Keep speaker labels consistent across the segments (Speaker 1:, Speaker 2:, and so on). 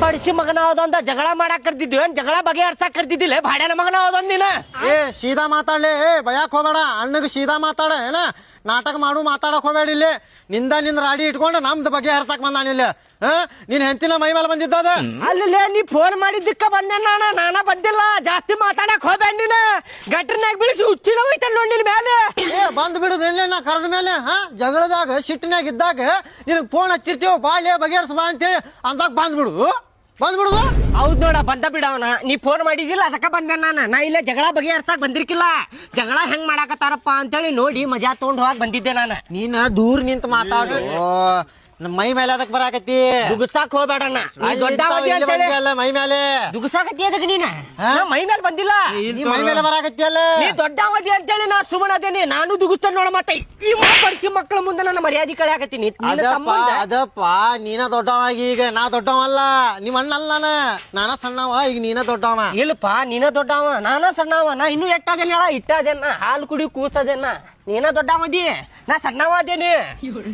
Speaker 1: ಬಡಿಸಿ ಮಗನ ಹೋದೊಂದ ಜಗಳ ಮಾಡಾಕ್ ಕರ್ತಿದ್ವಿ ಜಗಳ ಬಗೆಹರ್ಸಾಕ್ ಕರ್ತಿದ್ದಿಲ್ಲ ಭಾಡ್ಯಾನ ಮಗನ ಹೋದೊಂದ್ ನೀನ
Speaker 2: ಸೀದಾ ಮಾತಾಡ್ಲಿ ಭಯಕ್ ಹೋಗ್ಬೇಡ ಅಣ್ಣಗ್ ಸೀದಾ ಮಾತಾಡ ಏನ ನಾಟಕ ಮಾಡು ಮಾತಾಡಕ್ ಹೋಗ್ಬೇಡ ಇಲ್ಲಿ ನಿಂದ ರಾಡಿ ಇಟ್ಕೊಂಡು ನಮ್ದು ಬಗ್ಗೆ ಹರ್ಸಕ್ ಬಂದಾನ ಇಲ್ಲಿ ನೀನ್ ಹೆಂತಿನ ಮೈ ಮೇಲೆ ಬಂದಿದ್ದದ
Speaker 1: ಅಲ್ಲಿ ನೀ ಫೋನ್ ಮಾಡಿದ್ದಕ್ಕ ಬಂದೆ ನಾನ ಬಂದಿಲ್ಲ ಜಾಸ್ತಿ ಮಾತಾಡಕ್ ಹೋಗ್ಬೇಡ ನೀನ ಗಟ್ರನ್ಯಾಗ ಬೀಳಿಸಿ ಹುಚ್ಚಿನ ಹೋಯ್ತಲ್ಲ ನೋಡಿ ನಿನ್ ಮೇಲೆ
Speaker 2: ಬಂದ್ ಬಿಡುದು ಇಲ್ಲ ನಾ ಕರೆದ ಮೇಲೆ ಜಗಳದಾಗ ಸಿಟ್ಟಿನಾಗ ಇದ್ದಾಗ ನಿನಗ್ ಫೋನ್ ಹಚ್ಚಿರ್ತೀವ ಬಾಳ್ಯ ಬಗೆಹರ್ಸ ಬಾ ಅಂತೇಳಿ ಅಂದಾಗ ಬಂದ್ಬಿಡುದು
Speaker 1: ಹೌದ್ ನೋಡ ಬಂದ ಬಿಡವನ ನೀ ಫೋನ್ ಮಾಡಿದಿಲ್ಲ ಅದಕ್ಕ ಬಂದೆ ನಾ ಇಲ್ಲೇ ಜಗಳ ಬಗೆಹರ್ಸಾಕ್ ಬಂದಿರ್ಕಿಲ್ಲ ಜಗಳ ಹೆಂಗ್ ಮಾಡಾಕತ್ತಾರಪ್ಪ ಅಂತೇಳಿ ನೋಡಿ ಮಜಾ ತಗೊಂಡ್ ಹೋಗಾಕ್ ಬಂದಿದ್ದೆ ನಾನು
Speaker 2: ನೀನ ದೂರ ನಿಂತ ಮಾತಾಡು ನಮ್ಮ ಮೈ ಮೇಲೆ ಅದಕ್ಕೆ ಬರಾಕತ್ತಿ
Speaker 1: ದುಗುಸಾಕ್ ಹೋಗ್ಬೇಡಣ್ಣ
Speaker 2: ಮೈ ಮೇಲೆ
Speaker 1: ದುಗುಸಾಕತ್ತಿ ಅದಕ್ಕೆ ನೀನ ಮೈ ಮೇಲೆ ಬಂದಿಲ್ಲ
Speaker 2: ಮೈ ಮೇಲೆ ಬರಾಕತ್ತಿ ಅಲ್ಲ
Speaker 1: ನೀ ದೊಡ್ಡ ಅವಧಿ ಅಂತೇಳಿ ನಾ ಸುಮ್ಮನೆ ಅದೇನಿ ನಾನು ದುಗುಸ್ತಾನ ನೋಡ ಮತ್ತೆ ಈ ಪರಿಚಯ ಮಕ್ಕಳ ಮುಂದೆ ನನ್ನ ಮರ್ಯಾದೆ ಕಳೆಯಾಕತ್ತೀನಿ
Speaker 2: ಅದಪ್ಪ ನೀನ ದೊಡ್ಡವಾಗಿ ಈಗ ನಾ ದೊಡ್ಡವಲ್ಲ ನಿಮ್ಮ ಅಣ್ಣ ಅಲ್ಲ ನಾನ ಸಣ್ಣವ ಈಗ ನೀನ ದೊಡ್ಡವ
Speaker 1: ಇಲ್ಲಪ್ಪ ನೀನ ದೊಡ್ಡವ ನಾನ ಸಣ್ಣವ ನಾ ಇನ್ನೂ ಎಟ್ಟಾದೇನ ಇಟ್ಟಾದೇನ ಹಾಲು ಕುಡಿ ಕೂಸದೇನ ನೀನ ದೊಡ್ಡವದಿ ನಾ ಸಣ್ಣವ ಅದೇನಿ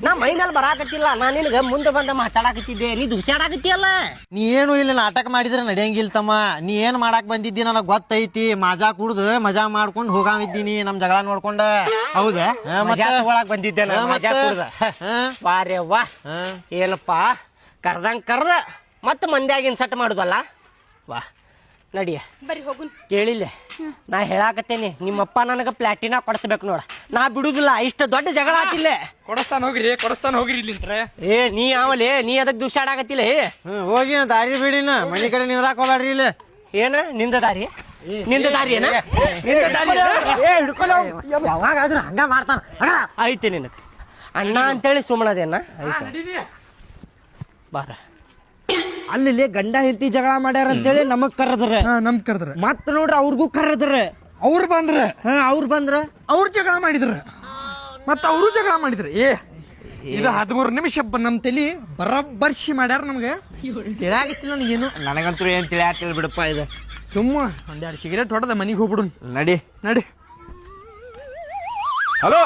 Speaker 1: ನಾ ಮೈ ಮೇಲೆ ಬರಾಕತ್ತಿಲ್ಲ ನಾ ನಿನಗ ಮುಂದೆ ಬಂದ ಮಾತಾಡಕತ್ತಿದ್ದೆ ನೀ ದುಸಾಡಾಕತ್ತಿಯಲ್ಲ
Speaker 2: ನೀ ಏನು ಇಲ್ಲಿ ನಾಟಕ ಮಾಡಿದ್ರೆ ನಡೆಯಂಗಿಲ್ಲ ತಮ್ಮ ನೀ ಏನ್ ಮಾಡಾಕ್ ಬಂದಿದ್ದಿ ನನಗ್ ಗೊತ್ತೈತಿ ಮಜಾ ಕುಡ್ದು ಮಜಾ ಮಾಡ್ಕೊಂಡ್ ಹೋಗಾವಿದ್ದೀನಿ ನಮ್ ಜಗಳ ನೋಡ್ಕೊಂಡ
Speaker 1: ಹೌದಾ ಮಜಾ ತಗೊಳಕ್ ಬಂದಿದ್ದೆ ಮಜಾ ಕುಡ್ದ ವಾರೇ ವಾ ಏನಪ್ಪಾ ಕರ್ದಂಗ್ ಕರ್ದ ಮತ್ತ ಮಂದ್ಯಾಗಿನ್ ಸಟ್ ಮಾಡುದಲ್ಲ ವಾ ನಡಿಯ
Speaker 3: ಬರ್ರಿ ಹೋಗುನ್
Speaker 1: ಕೇಳಿಲ್ಲ ನಾ ಹೇಳಾಕತ್ತೇನಿ ನಿಮ್ಮಪ್ಪ ನನಗ ಪ್ಲಾಟಿನಾ ಕೊಡಿಸ್ಬೇಕು ನೋಡ ನಾ ಬಿಡುದಿಲ್ಲ ಇಷ್ಟ ದೊಡ್ಡ ಜಗಳ ಆತಿಲ್ಲ
Speaker 4: ಕೊಡಸ್ತಾನ ಹೋಗ್ರಿ ಇಲ್ಲಿಂತ್ರ
Speaker 1: ಏ ನೀ ಆಮಲೆ ನೀ ಅದಕ್ಕೆ ದುಷಾಡಾಕತ್ತಿಲ್ಲ
Speaker 2: ಹೋಗಿ ದಾರಿ ಬಿಡಿನ ಮನಿ ಕಡೆ ನೀವ್ ಹಾಕೋಬೇಡ್ರಿ ಇಲ್ಲಿ
Speaker 1: ಏನ ನಿಂದ ದಾರಿ ನಿಂದ ದಾರಿ ಏನ
Speaker 2: ಯಾವಾಗಾದ್ರೂ ಹಂಗ ಮಾಡ್ತಾನ
Speaker 1: ಐತಿ ನಿನಗ ಅಣ್ಣ ಅಂತೇಳಿ ಸುಮ್ಮನದೇನ ಬಾರ ಅಲ್ಲಿ ಗಂಡ ಹೆಂಡತಿ ಜಗಳ ಮಾಡ್ಯಾರ ಅಂತೇಳಿ ನಮಗ್ ಕರೆದ್ರ ಮತ್ ನೋಡ್ರಿ ಅವ್ರಿಗೂ ಕರೆದ್ರ
Speaker 4: ಅವ್ರು ಬಂದ್ರ
Speaker 1: ಅವ್ರು ಬಂದ್ರ
Speaker 4: ಅವ್ರ ಜಗಳ ಮಾಡಿದ್ರ ಮತ್ತ ಅವರು ಜಗಳ ಮಾಡಿದ್ರ ಇದು 13 ನಿಮಿಷ ನಮ್ ತಲಿ ಬರಬ್ಬರ್ಸಿ ಮಾಡ್ಯಾರ ನಮ್ಗೆ ತಿಳಿಯಾಗತ್ತಿಲ್ಲ ನನಗೇನು
Speaker 1: ನನಗಂತೂ ಏನ್ ತಿಳಿಯಾತಿಲ್ಲ ಬಿಡಪ್ಪ ಇದು
Speaker 4: ಸುಮ್ಮ ಒಂದೆರಡು ಸಿಗರೇಟ್ ಹೊಡೆದ ಮನಿಗೆ ಹೋಗ್ಬಿಡು
Speaker 1: ನಡಿ
Speaker 5: ಹಲೋ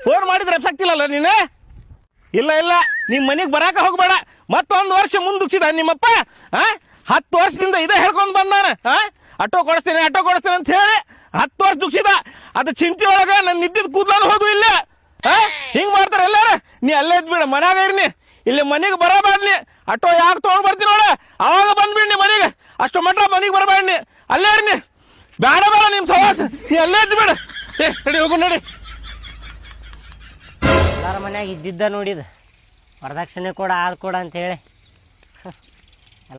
Speaker 5: ಫೋನ್ ಮಾಡಿದ್ರೆ ಎಪ್ಸಾಕ್ತಿಲ್ಲ ನೀನು ಇಲ್ಲ ನಿಮ್ ಮನಿಗ್ ಬರಾಕ ಹೋಗ್ಬೇಡ ಮತ್ತೊಂದು ವರ್ಷ ಮುಂದುಕ್ಸಿದ ನಿಮ್ಮಪ್ಪ 10 ವರ್ಷದಿಂದ ಇದೇ ಹೇಳ್ಕೊಂಡ್ ಬಂದಾನ ಆಟೋ ಕೊಡಿಸ್ತೇನೆ ಅಂತ ಹೇಳಿ 10 ವರ್ಷ ದುಕ್ಸಿದ ಅದು ಚಿಂತೆ ಒಳಗ ನನ್ ನಿದ್ದಿದ್ ಕೂದ್ಲಾನು ಹೋದು ಇಲ್ಲ ಹಿಂಗ್ ಮಾಡ್ತಾರ ಎಲ್ಲಾರ ನೀ ಅಲ್ಲೇ ಇದ್ಬಿಡ ಮನ್ಯಾಗ ಇರ್ನಿ ಇಲ್ಲಿ ಮನಿಗೆ ಬರಬಾರ್ನಿ ಆಟೋ ಯಾಕೆ ತಗೊಂಡ್ ಬರ್ತೀನಿ ನೋಡ ಅವಾಗ ಬಂದ್ಬಿಡ್ನಿ ಮನಿಗೆ ಅಷ್ಟು ಮಟ್ಟ ಮನಿಗೆ ಬರಬೇಡ್ನಿ ಅಲ್ಲೇ ಇರ್ನಿ ಬೇಡ ನಿಮ್ ಸವಾಸ ನೀ ಅಲ್ಲೇ ಇದ್ಬಿಡ ನಡಿ ಹೋಗು ನಡಿ
Speaker 1: ಎಲ್ಲಾರ ಮನ್ಯಾಗ ಇದ್ದಿದ್ದ ನೋಡಿದ ವರದಕ್ಷಿಣೆ ಕೊಡ ಅಂತ ಹೇಳಿ